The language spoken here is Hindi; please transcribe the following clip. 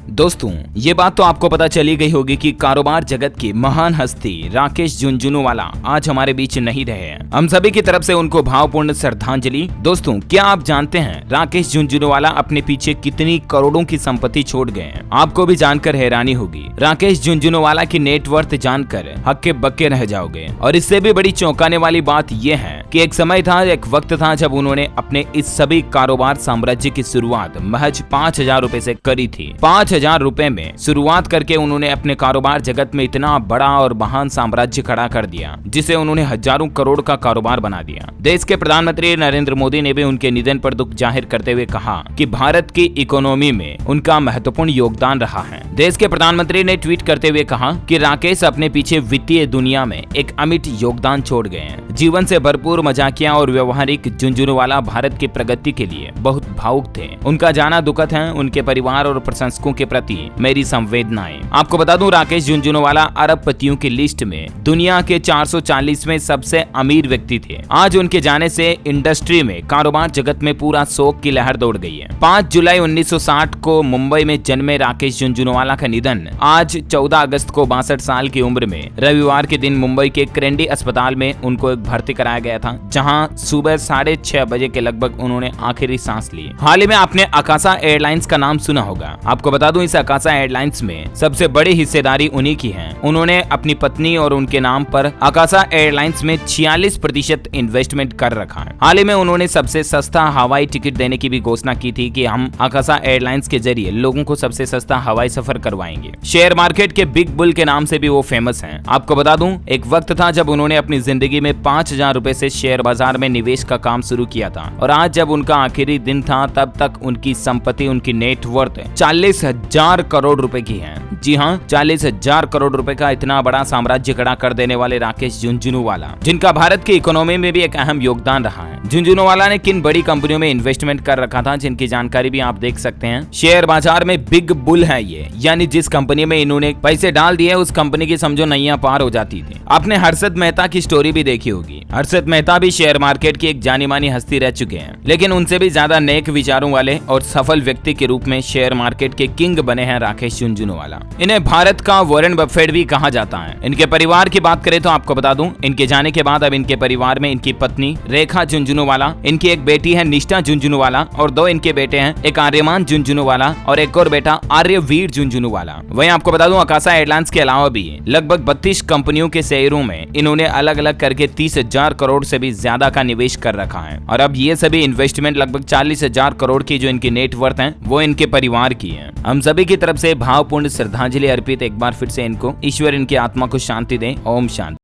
दोस्तों, ये बात तो आपको पता चली गई होगी कि कारोबार जगत की महान हस्ती राकेश झुनझुनवाला आज हमारे बीच नहीं रहे हैं। हम सभी की तरफ से उनको भावपूर्ण श्रद्धांजलि। दोस्तों, क्या आप जानते हैं राकेश झुनझुनवाला अपने पीछे कितनी करोड़ों की संपत्ति छोड़ गए हैं? आपको भी जानकर हैरानी होगी। राकेश झुनझुनवाला की नेटवर्थ जानकर हक्के बक्के रह जाओगे। और इससे भी बड़ी चौंकाने वाली बात यह है कि एक समय था, एक वक्त था जब उन्होंने अपने इस सभी कारोबार साम्राज्य की शुरुआत महज 5,000 रुपए से करी थी। 5,000 रुपए में शुरुआत करके उन्होंने अपने कारोबार जगत में इतना बड़ा और महान साम्राज्य खड़ा कर दिया, जिसे उन्होंने हजारों करोड़ का कारोबार बना दिया। देश के प्रधानमंत्री नरेंद्र मोदी ने भी उनके निधन पर दुख जाहिर करते हुए कहा कि भारत की इकोनॉमी में उनका महत्वपूर्ण योगदान रहा है। देश के प्रधानमंत्री ने ट्वीट करते हुए कहा कि राकेश अपने पीछे वित्तीय दुनिया में एक अमिट योगदान छोड़ गए हैं। जीवन से भरपूर, मजाकिया और व्यवहारिक झुनझुनवाला भारत की प्रगति के लिए बहुत भावुक थे। उनका जाना दुखद है। उनके परिवार और प्रशंसकों के प्रति मेरी संवेदनाएं। आपको बता दूं, राकेश झुनझुनवाला अरबपतियों की लिस्ट में दुनिया के 440वें सबसे अमीर व्यक्ति थे। आज उनके जाने से इंडस्ट्री में, कारोबार जगत में पूरा शोक की लहर दौड़ गई है। 5 जुलाई 1960 को मुंबई में जन्मे राकेश झुनझुनवाला का निधन आज 14 अगस्त को 62 साल की उम्र में रविवार के दिन मुंबई के क्रेंडी अस्पताल में उनको भर्ती कराया गया था, जहां सुबह 6:30 बजे के लगभग उन्होंने आखिरी सांस ली। हाल ही में आपने आकाशा एयरलाइंस का नाम सुना होगा। आपको बता दूं, इस आकाशा एयरलाइंस में सबसे बड़ी हिस्सेदारी उन्हीं की है। उन्होंने अपनी पत्नी और उनके नाम पर आकाशा एयरलाइंस में 46% इन्वेस्टमेंट कर रखा है। हाल ही में उन्होंने सबसे सस्ता हवाई टिकट देने की भी घोषणा की थी कि हम आकाशा एयरलाइंस के जरिए लोगों को सबसे सस्ता हवाई सफर करवाएंगे। शेयर मार्केट के बिग बुल के नाम से भी वो फेमस हैं। आपको बता दूं, एक वक्त था जब उन्होंने अपनी जिंदगी में 5,000 रुपए से शेयर बाजार में निवेश का काम शुरू किया था, और आज जब उनका आखिरी दिन था, तब तक उनकी संपत्ति, उनकी नेटवर्थ 40,000 करोड़ रुपए की है। जी हाँ, 40,000 करोड़ रुपए का इतना बड़ा साम्राज्य खड़ा कर देने वाले राकेश झुनझुनवाला, जिनका भारत की इकोनॉमी में भी एक अहम योगदान रहा है। झुनझुनवाला ने किन बड़ी कंपनियों में इन्वेस्टमेंट कर रखा था, जिनकी जानकारी भी आप देख सकते हैं। शेयर बाजार में बिग बुल है ये, यानी जिस कंपनी में इन्होंने पैसे डाल दिए उस कंपनी की समझो नैया पार हो जाती थी। आपने हर्षद मेहता की स्टोरी भी देखी होगी। हर्षद मेहता भी शेयर मार्केट की एक जानी मानी हस्ती रह चुके हैं, लेकिन उनसे भी ज्यादा नेक विचारों वाले और सफल व्यक्ति के रूप में शेयर मार्केट के किंग बने हैं राकेश झुनझुनवाला। इन्हें भारत का वॉरेन बफेट भी कहा जाता है। इनके परिवार की बात करें तो आपको बता दूं, इनके जाने के बाद अब इनके परिवार में इनकी पत्नी रेखा झुनझुनवाला, इनकी एक बेटी है निष्ठा झुनझुनवाला और 2 इनके बेटे हैं, एक आर्यमान झुनझुनवाला और एक और बेटा आर्यवीर झुनझुनवाला। वहीं आपको बता दूं, आकाशा एयरलाइंस के अलावा भी लगभग 32 कंपनियों के शेयरों में इन्होंने अलग अलग करके 30,000 करोड़ से भी ज्यादा का निवेश कर रखा है। और अब ये सभी इन्वेस्टमेंट लगभग 40,000 करोड़ की जो इनकी नेटवर्थ है, वो इनके परिवार की है। हम सभी की तरफ से भावपूर्ण श्रद्धांजलि अर्पित। एक बार फिर से इनको ईश्वर इनकी आत्मा को शांति दे। ओम शांति।